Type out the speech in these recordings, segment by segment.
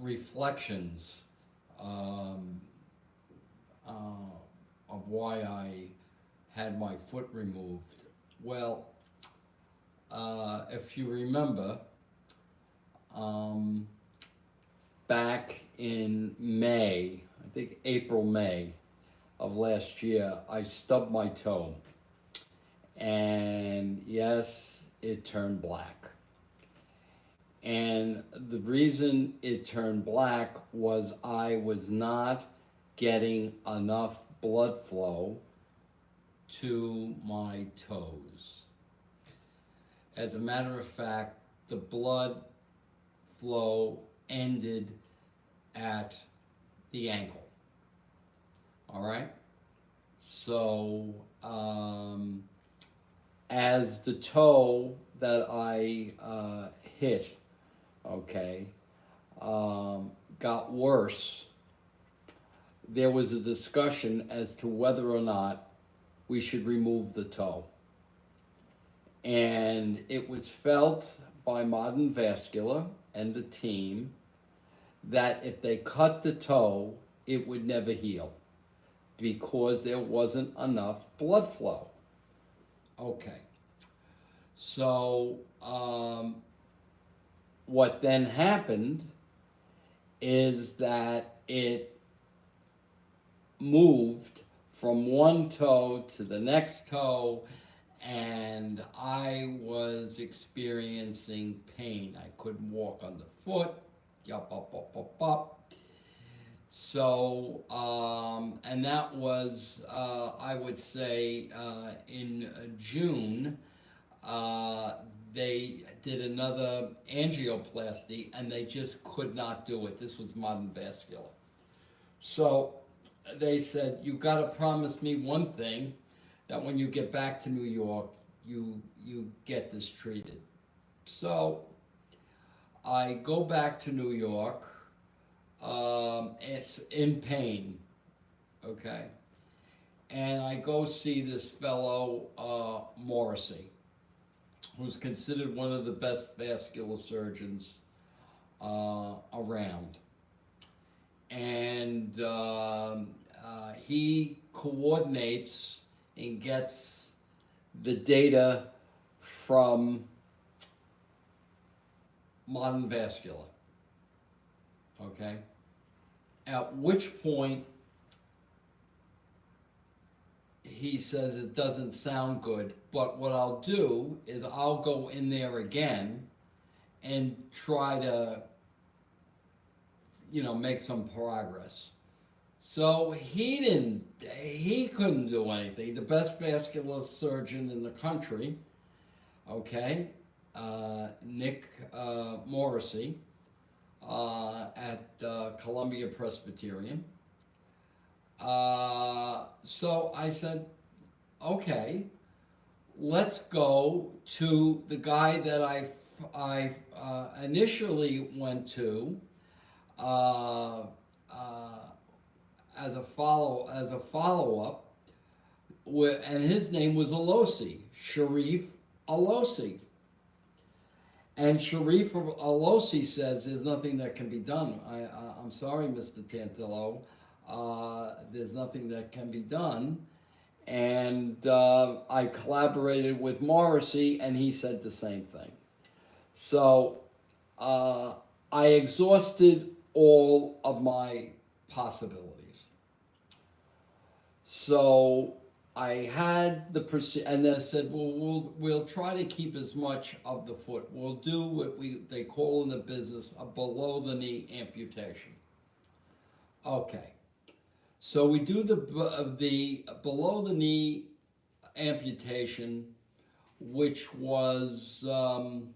reflections um, of why I had my foot removed. Well, if you remember, um, back in May, I think April, May of last year, I stubbed my toe. And yes, it turned black. And the reason it turned black was I was not getting enough blood flow to my toes. As a matter of fact, the blood flow ended at the ankle. All right? So, as the toe that I hit, okay, got worse, there was a discussion as to whether or not we should remove the toe. And it was felt by Modern Vascular and the team that if they cut the toe, it would never heal because there wasn't enough blood flow. Okay, so what then happened is that it moved from one toe to the next toe, and I was experiencing pain. I couldn't walk underfoot, yup, up, up, up, up. So, and that was, I would say, in June, they did another angioplasty and they just could not do it. This was Modern Vascular. So they said, you got to promise me one thing, that when you get back to New York, you get this treated. So I go back to New York. It's in pain, okay? And I go see this fellow, Morrissey, who's considered one of the best vascular surgeons around. And he coordinates and gets the data from Modern Vascular, okay? At which point he says it doesn't sound good, but what I'll do is I'll go in there again and try to, make some progress. So he couldn't do anything. The best vascular surgeon in the country, okay, Nick Morrissey, at Columbia Presbyterian. So I said, okay, let's go to the guy that I initially went to as a follow-up, and his name was Alosi, Sharif Alosi. And Sharif Alosi says there's nothing that can be done. I'm sorry, Mr. Tantillo. There's nothing that can be done. And I collaborated with Morrissey, and he said the same thing. So I exhausted all of my possibilities. So I had the procedure, and they said, well, we'll try to keep as much of the foot. We'll do what they call in the business a below the knee amputation. Okay, so we do the below the knee amputation, which was on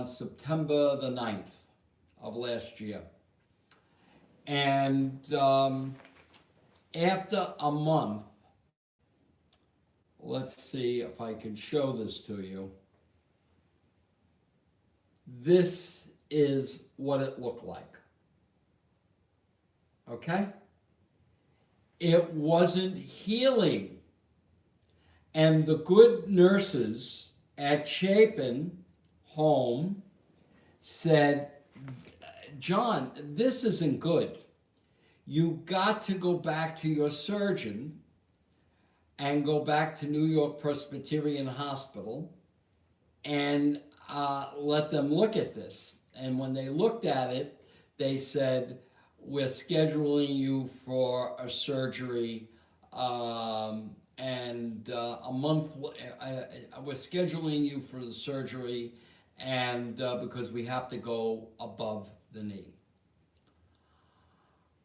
September the 9th of last year. And after a month, let's see if I can show this to you. This is what it looked like. Okay? It wasn't healing. And the good nurses at Chapin Home said, John, this isn't good. You got to go back to your surgeon and go back to New York Presbyterian Hospital and let them look at this. And when they looked at it, they said, we're scheduling you for a surgery, and a month, we're scheduling you for the surgery, and because we have to go above the knee.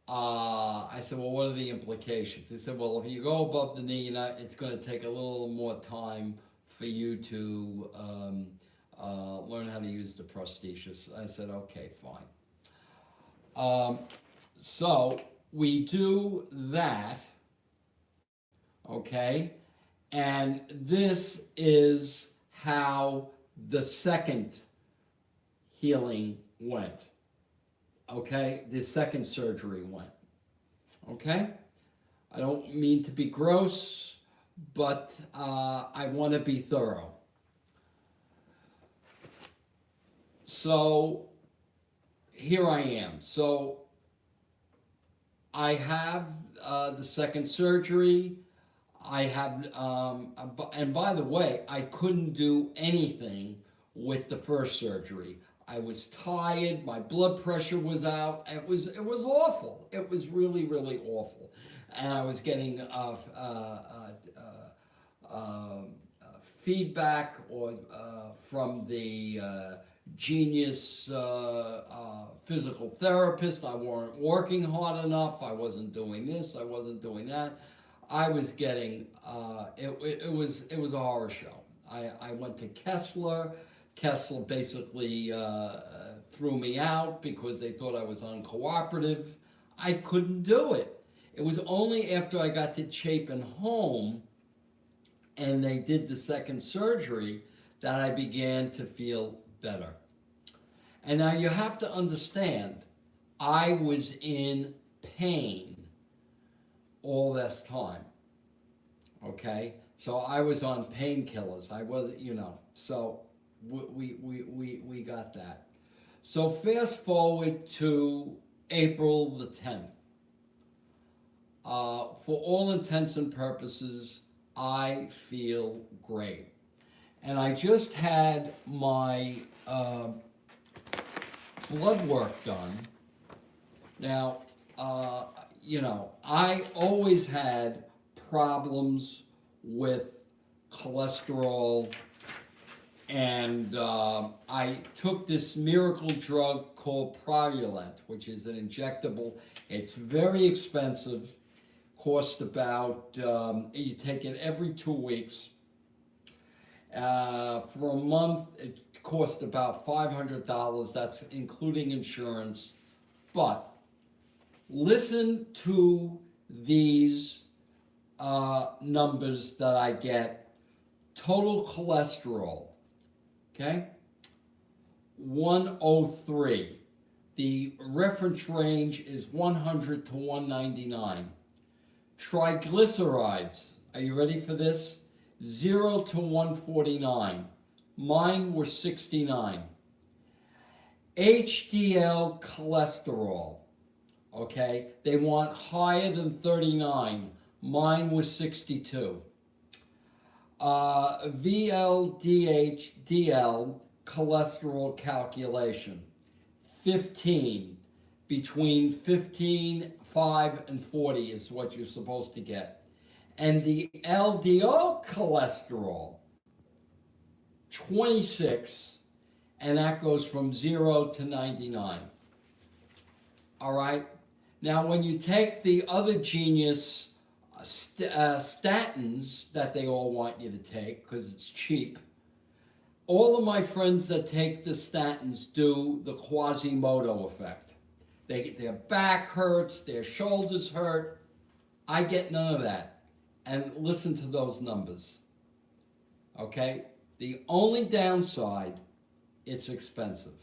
I said, well, what are the implications? They said, well, if you go above the knee, it's going to take a little more time for you to learn how to use the prosthesis. I said, okay, fine. So we do that, okay? And this is how the second healing went. Okay, the second surgery went. Okay, I don't mean to be gross, but I want to be thorough. So here I am. So I have the second surgery. I have, and by the way, I couldn't do anything with the first surgery. I was tired. My blood pressure was out. It was awful. It was really, really awful, and I was getting feedback from the Genius physical therapist. I weren't working hard enough. I wasn't doing this. I wasn't doing that. I was getting it was a horror show. I went to Kessler. Kessler basically threw me out because they thought I was uncooperative. I couldn't do it. It was only after I got to Chapin home and they did the second surgery that I began to feel better. And now you have to understand, I was in pain all this time. Okay? So I was on painkillers. I was, so we got that. So fast forward to April the 10th. For all intents and purposes, I feel great. And I just had my blood work done. Now, I always had problems with cholesterol, and I took this miracle drug called Praluent, which is an injectable. It's very expensive, cost about, you take it every 2 weeks. For a month, it cost about $500, that's including insurance. But listen to these numbers that I get. Total cholesterol, okay? 103. The reference range is 100 to 199. Triglycerides, are you ready for this? 0 to 149. Mine were 69. HDL cholesterol, okay? They want higher than 39. Mine was 62. VLDL cholesterol calculation, 15. Between 15, 5, and 40 is what you're supposed to get. And the LDL cholesterol, 26, and that goes from 0 to 99. All right? Now, when you take the other Genius statins that they all want you to take, because it's cheap, all of my friends that take the statins do the Quasimodo effect. Their back hurts, their shoulders hurt. I get none of that. And listen to those numbers. Okay? The only downside, it's expensive.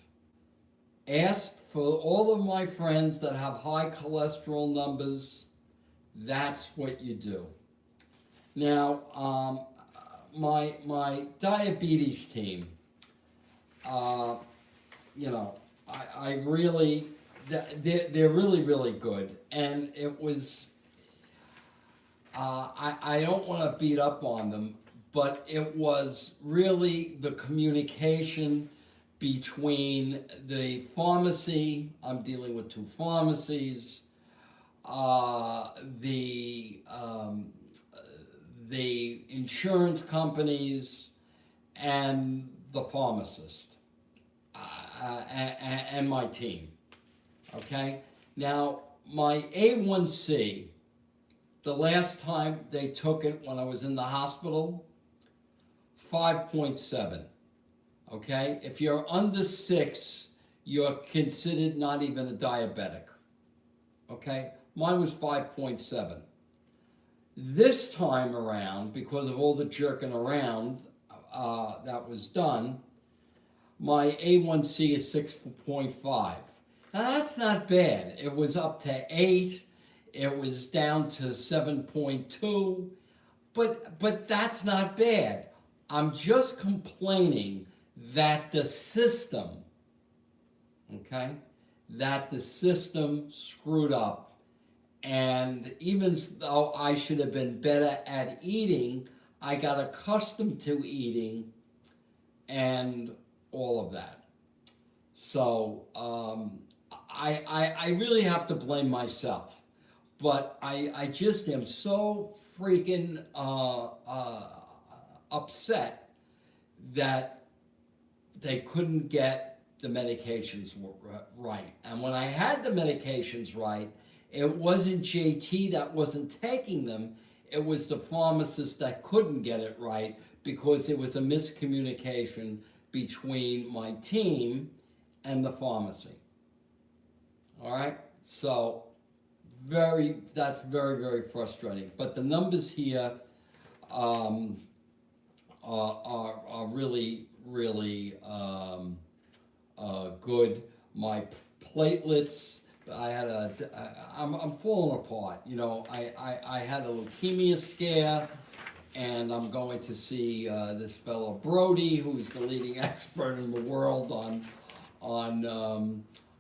Ask for all of my friends that have high cholesterol numbers. That's what you do. Now, my diabetes team, I really they're really, really good. And it was, I don't want to beat up on them, but it was really the communication between the pharmacy, I'm dealing with two pharmacies, uh, the, um, the insurance companies, and the pharmacist, and my team. Okay? Now, my A1C, the last time they took it when I was in the hospital, 5.7. Okay? If you're under 6, you're considered not even a diabetic. Okay? Mine was 5.7. This time around, because of all the jerking around that was done, my A1C is 6.5. Now that's not bad. It was up to 8. It was down to 7.2. But that's not bad. I'm just complaining that the system, okay, that the system screwed up. And even though I should have been better at eating, I got accustomed to eating and all of that. So I really have to blame myself. But I just am so freaking upset that they couldn't get the medications right. And when I had the medications right, it wasn't JT that wasn't taking them, it was the pharmacist that couldn't get it right because there was a miscommunication between my team and the pharmacy. All right? So, that's very, very frustrating. But the numbers here um, are really, really good. My platelets, I'm falling apart. You know, I had a leukemia scare, and I'm going to see this fellow Brody, who's the leading expert in the world on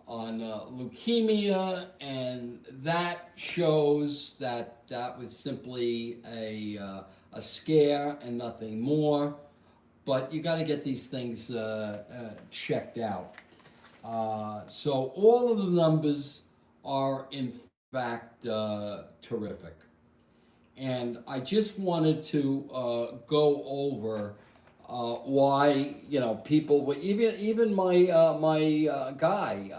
leukemia, and that shows that that was simply a scare and nothing more. But you got to get these things checked out. So all of the numbers are in fact terrific. And I just wanted to go over why people, even my guy,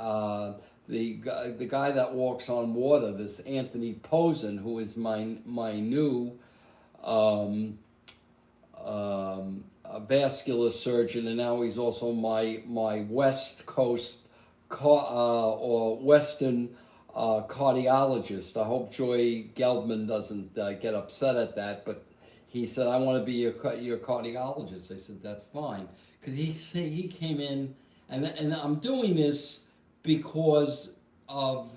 the guy that walks on water, this Anthony Posen, who is my new a vascular surgeon, and now he's also my West Coast or Western cardiologist. I hope Joy Geldman doesn't get upset at that, but he said, I want to be your cardiologist. I said, that's fine. Because he came in, and I'm doing this because of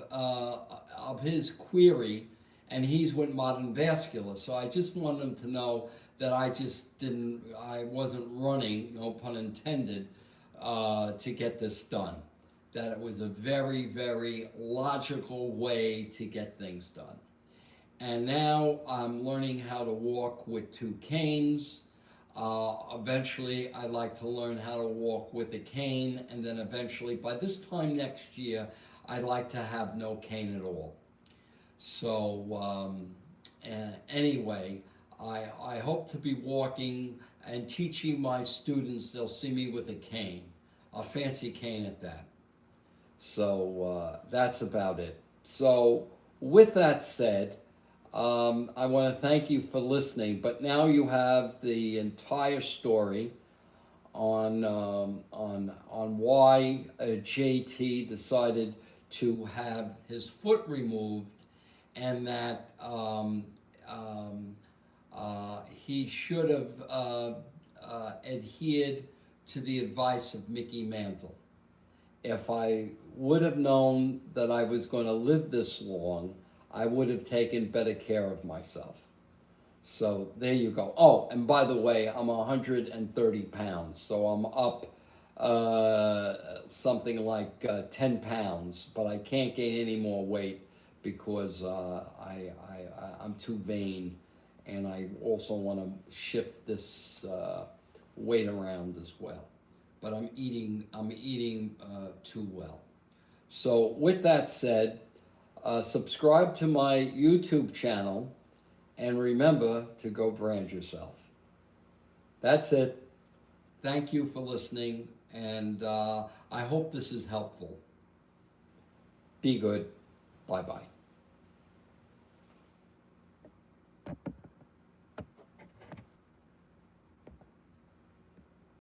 his query, and he's with Modern Vascular. So I just want him to know that I wasn't running, no pun intended, to get this done. That it was a very, very logical way to get things done. And now I'm learning how to walk with two canes. Eventually, I'd like to learn how to walk with a cane, and then eventually, by this time next year, I'd like to have no cane at all. So, anyway, I hope to be walking and teaching my students. They'll see me with a cane, a fancy cane at that. So that's about it. So with that said, I want to thank you for listening. But now you have the entire story on why JT decided to have his foot removed, and that he should have adhered to the advice of Mickey Mantle. If I would have known that I was going to live this long, I would have taken better care of myself. So there you go. Oh, and by the way, I'm 130 pounds, so I'm up something like 10 pounds, but I can't gain any more weight because I'm too vain, and I also want to shift this weight around as well. But I'm eating too well. So with that said, subscribe to my YouTube channel, and remember to go brand yourself. That's it. Thank you for listening, and I hope this is helpful. Be good. Bye bye.